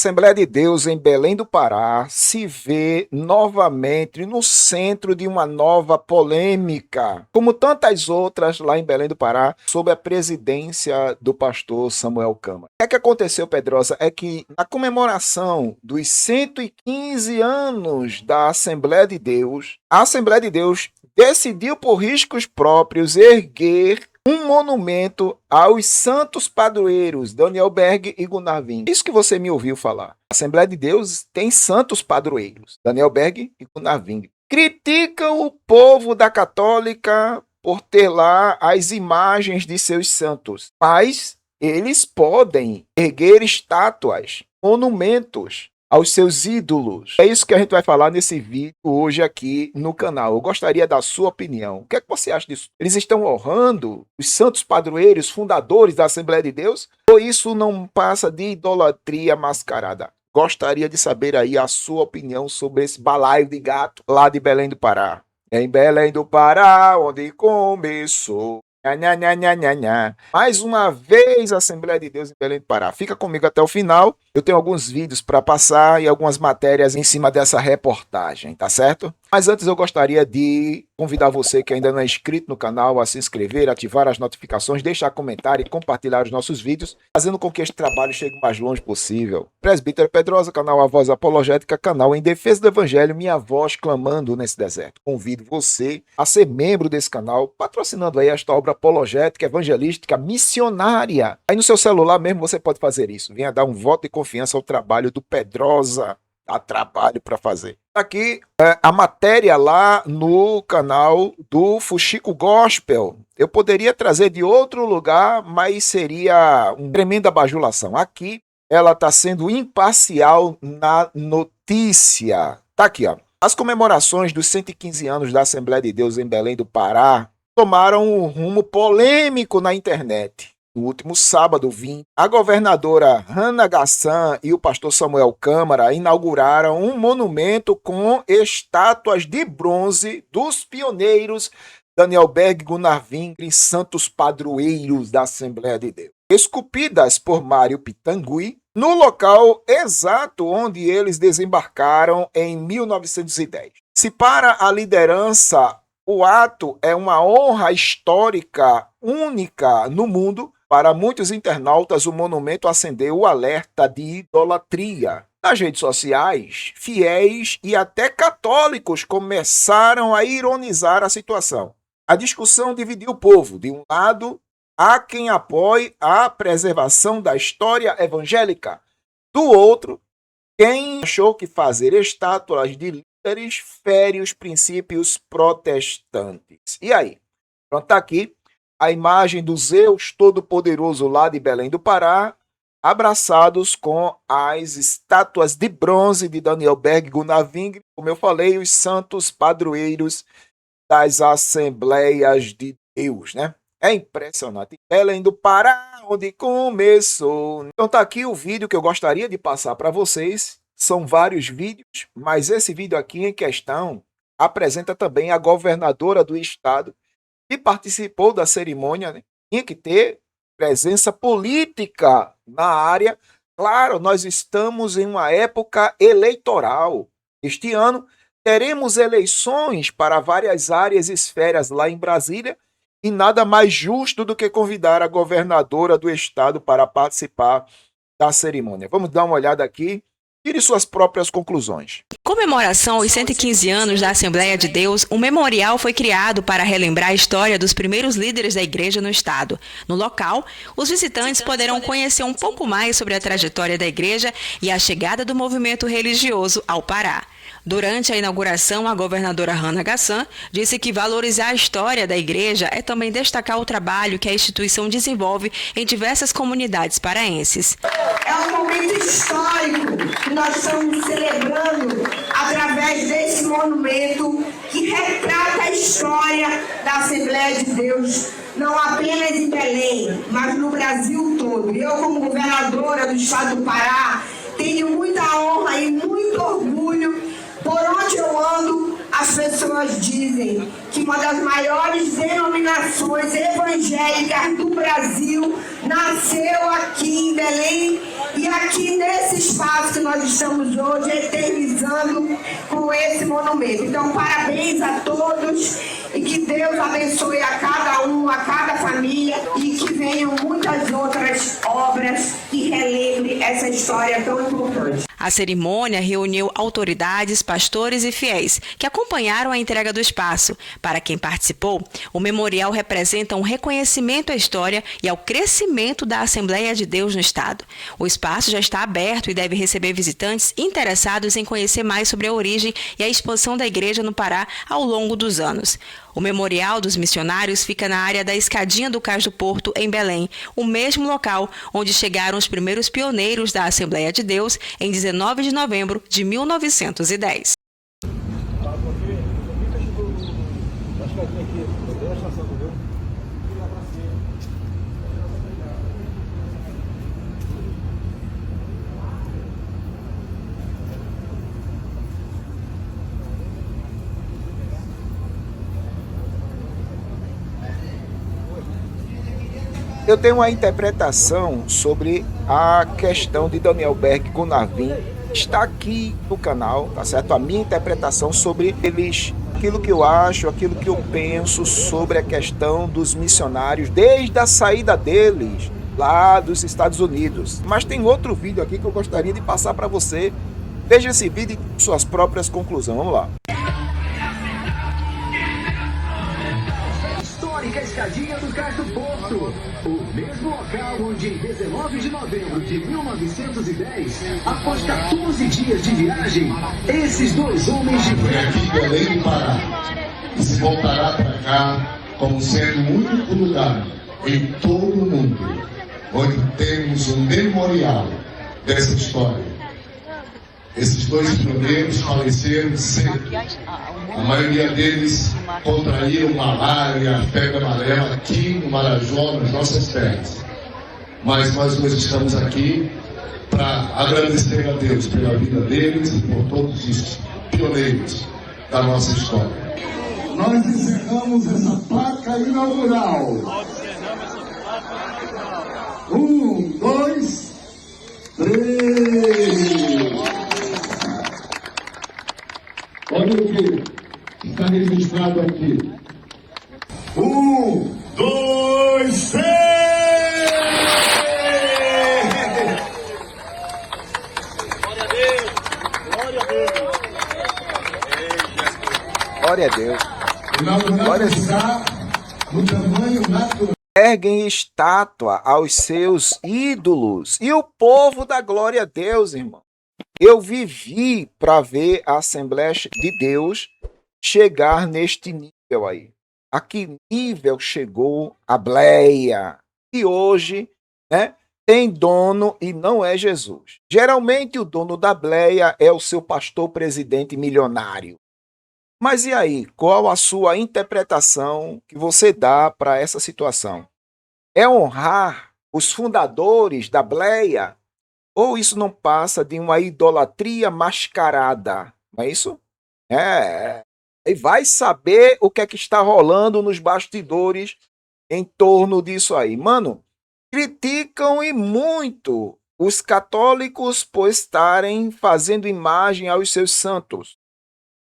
Assembleia de Deus em Belém do Pará se vê novamente no centro de uma nova polêmica, como tantas outras lá em Belém do Pará, sob a presidência do pastor Samuel Câmara. O que aconteceu, Pedrosa, é que na comemoração dos 115 anos da Assembleia de Deus, a Assembleia de Deus decidiu por riscos próprios erguer um monumento aos santos padroeiros Daniel Berg e Gunnar Wing. Isso que você me ouviu falar. A Assembleia de Deus tem santos padroeiros, Daniel Berg e Gunnar Wing. Critica o povo da Católica por ter lá as imagens de seus santos, mas eles podem erguer estátuas, monumentos aos seus ídolos. É isso que a gente vai falar nesse vídeo hoje aqui no canal. Eu gostaria da sua opinião. O que é que você acha disso? Eles estão honrando os santos padroeiros, fundadores da Assembleia de Deus? Ou isso não passa de idolatria mascarada? Gostaria de saber aí a sua opinião sobre esse balaio de gato lá de Belém do Pará. Em Belém do Pará, onde começou. Nha, nha, nha, nha, nha. Mais uma vez, a Assembleia de Deus em Belém do Pará. Fica comigo até o final. Eu tenho alguns vídeos para passar e algumas matérias em cima dessa reportagem, tá certo? Mas antes eu gostaria de convidar você que ainda não é inscrito no canal a se inscrever, ativar as notificações, deixar comentário e compartilhar os nossos vídeos, fazendo com que este trabalho chegue o mais longe possível. Presbítero Pedrosa, canal A Voz Apologética, canal em defesa do Evangelho, minha voz clamando nesse deserto. Convido você a ser membro desse canal, patrocinando aí esta obra apologética, evangelística, missionária. Aí no seu celular mesmo você pode fazer isso. Venha dar um voto de confiança ao trabalho do Pedrosa. Dá trabalho para fazer. Aqui a matéria lá no canal do Fuxico Gospel. Eu poderia trazer de outro lugar, mas seria uma tremenda bajulação. Aqui ela está sendo imparcial na notícia. Tá aqui, ó. As comemorações dos 115 anos da Assembleia de Deus em Belém do Pará tomaram um rumo polêmico na internet. No último sábado 20, a governadora Hannah Gassan e o pastor Samuel Câmara inauguraram um monumento com estátuas de bronze dos pioneiros Daniel Berg e Gunnar Wing, santos padroeiros da Assembleia de Deus, esculpidas por Mário Pitangui, no local exato onde eles desembarcaram em 1910. Se para a liderança o ato é uma honra histórica única no mundo, para muitos internautas o monumento acendeu o alerta de idolatria. Nas redes sociais, fiéis e até católicos começaram a ironizar a situação. A discussão dividiu o povo. De um lado, há quem apoie a preservação da história evangélica. Do outro, quem achou que fazer estátuas de líderes fere os princípios protestantes. E aí? Pronto, tá aqui a imagem do Zeus Todo-Poderoso lá de Belém do Pará, abraçados com as estátuas de bronze de Daniel Berg e Gunnar Wing, como eu falei, os santos padroeiros das Assembleias de Deus, né? É impressionante. Belém do Pará, onde começou. Então tá aqui o vídeo que eu gostaria de passar para vocês. São vários vídeos, mas esse vídeo aqui em questão apresenta também a governadora do estado que participou da cerimônia, né? Tinha que ter presença política na área. Claro, nós estamos em uma época eleitoral. Este ano teremos eleições para várias áreas e esferas lá em Brasília e nada mais justo do que convidar a governadora do estado para participar da cerimônia. Vamos dar uma olhada aqui. Tire suas próprias conclusões. Comemoração aos 115 anos da Assembleia de Deus, um memorial foi criado para relembrar a história dos primeiros líderes da igreja no estado. No local, os visitantes poderão conhecer um pouco mais sobre a trajetória da igreja e a chegada do movimento religioso ao Pará. Durante a inauguração, a governadora Hannah Gassan disse que valorizar a história da igreja é também destacar o trabalho que a instituição desenvolve em diversas comunidades paraenses. É um momento histórico que nós estamos celebrando através desse monumento que retrata a história da Assembleia de Deus, não apenas em Belém, mas no Brasil todo. Eu, como governadora do estado do Pará, tenho muita honra e muito orgulho. Por onde eu ando, as pessoas dizem que uma das maiores denominações evangélicas do Brasil nasceu aqui em Belém E aqui nesse espaço que nós estamos hoje, eternizando com esse monumento. Então, parabéns a todos e que Deus abençoe a cada um, a cada família e que venham muitas outras obras que relembrem essa história tão importante. A cerimônia reuniu autoridades, pastores e fiéis que acompanharam a entrega do espaço. Para quem participou, o memorial representa um reconhecimento à história e ao crescimento da Assembleia de Deus no Estado. O espaço já está aberto e deve receber visitantes interessados em conhecer mais sobre a origem e a expansão da igreja no Pará ao longo dos anos. O Memorial dos Missionários fica na área da Escadinha do Cais do Porto, em Belém, o mesmo local onde chegaram os primeiros pioneiros da Assembleia de Deus em 19 de novembro de 1910. Eu tenho uma interpretação sobre a questão de Daniel Berg com Narvin. Está aqui no canal, tá certo? A minha interpretação sobre eles, aquilo que eu acho, aquilo que eu penso sobre a questão dos missionários, desde a saída deles lá dos Estados Unidos. Mas tem outro vídeo aqui que eu gostaria de passar para você. Veja esse vídeo e suas próprias conclusões. Vamos lá. Histórica Escadinha do Cais do Porto, o mesmo local onde em 19 de novembro de 1910, após 14 dias de viagem, esses dois homens de foi aqui em Belém do Pará e se voltará para cá como sendo o único lugar em todo o mundo onde temos um memorial dessa história. Esses dois pioneiros faleceram cedo. A maioria deles contraíram malária, febre amarela aqui no Marajó, nas nossas terras. Mas nós hoje estamos aqui para agradecer a Deus pela vida deles e por todos os pioneiros da nossa história. Nós encerramos essa placa inaugural. 1, 2, 3. Olha o que está registrado aqui. 1, 2, 3. Glória a Deus. Glória a Deus. Glória está no tamanho natural. Erguem estátua aos seus ídolos. E o povo dá glória a Deus, irmão. Eu vivi para ver a Assembleia de Deus chegar neste nível aí. A que nível chegou a Bleia? E hoje, né, tem dono e não é Jesus. Geralmente o dono da Bleia é o seu pastor presidente milionário. Mas e aí, qual a sua interpretação que você dá para essa situação? É honrar os fundadores da Bleia? Ou isso não passa de uma idolatria mascarada? Não é isso? E vai saber o que é que está rolando nos bastidores em torno disso aí. Mano, criticam e muito os católicos por estarem fazendo imagem aos seus santos.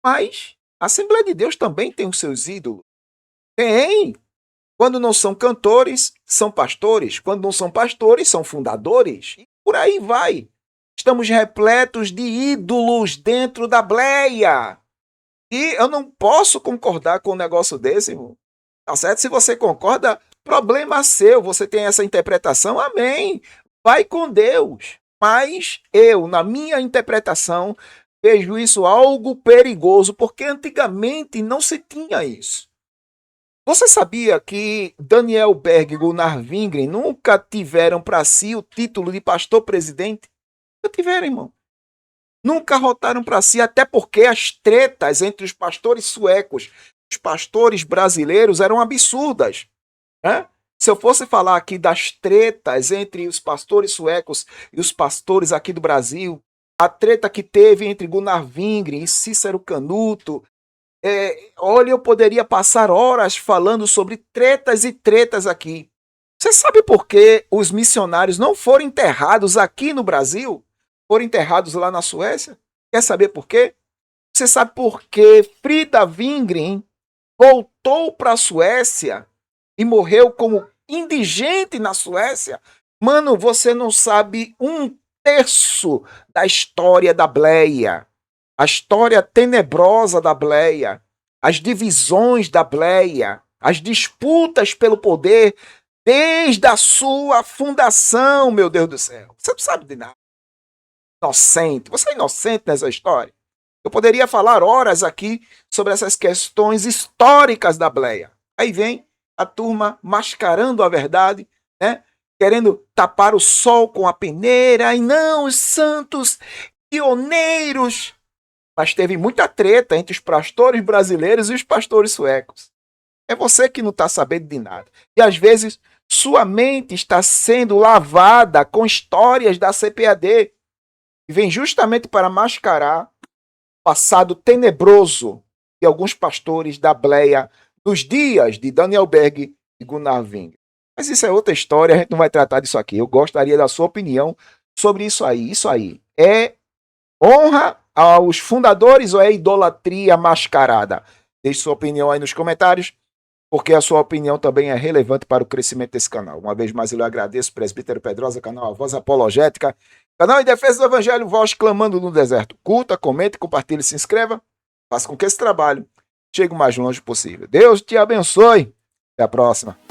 Mas a Assembleia de Deus também tem os seus ídolos. Tem. Quando não são cantores, são pastores. Quando não são pastores, são fundadores. E por aí vai. Estamos repletos de ídolos dentro da Bleia. E eu não posso concordar com um negócio desse, irmão. Tá certo? Se você concorda, problema seu. Você tem essa interpretação, amém. Vai com Deus. Mas eu, na minha interpretação, vejo isso algo perigoso, porque antigamente não se tinha isso. Você sabia que Daniel Berg e Gunnar Wingren nunca tiveram para si o título de pastor-presidente? Nunca tiveram, irmão. Nunca rotaram para si, até porque as tretas entre os pastores suecos e os pastores brasileiros eram absurdas. Né? Se eu fosse falar aqui das tretas entre os pastores suecos e os pastores aqui do Brasil, a treta que teve entre Gunnar Wingren e Cícero Canuto, olha, eu poderia passar horas falando sobre tretas e tretas aqui. Você sabe por que os missionários não foram enterrados aqui no Brasil? Foram enterrados lá na Suécia? Quer saber por quê? Você sabe por que Frida Wingren voltou para a Suécia e morreu como indigente na Suécia? Mano, você não sabe um terço da história da Bleia. A história tenebrosa da Bleia. As divisões da Bleia. As disputas pelo poder desde a sua fundação, meu Deus do céu. Você não sabe de nada. Inocente. Você é inocente nessa história. Eu poderia falar horas aqui sobre essas questões históricas da Bleia. Aí vem a turma mascarando a verdade, né? Querendo tapar o sol com a peneira. E não, os santos pioneiros. Mas teve muita treta entre os pastores brasileiros e os pastores suecos. É você que não está sabendo de nada. E às vezes sua mente está sendo lavada com histórias da CPAD. E vem justamente para mascarar o passado tenebroso de alguns pastores da Bleia nos dias de Daniel Berg e Gunnar Wingren. Mas isso é outra história, a gente não vai tratar disso aqui. Eu gostaria da sua opinião sobre isso aí. Isso aí é honra aos fundadores ou é idolatria mascarada? Deixe sua opinião aí nos comentários, porque a sua opinião também é relevante para o crescimento desse canal. Uma vez mais eu lhe agradeço, Presbítero Pedrosa, canal A Voz Apologética, canal em defesa do Evangelho, voz clamando no deserto. Curta, comente, compartilhe, se inscreva. Faça com que esse trabalho chegue o mais longe possível. Deus te abençoe. Até a próxima.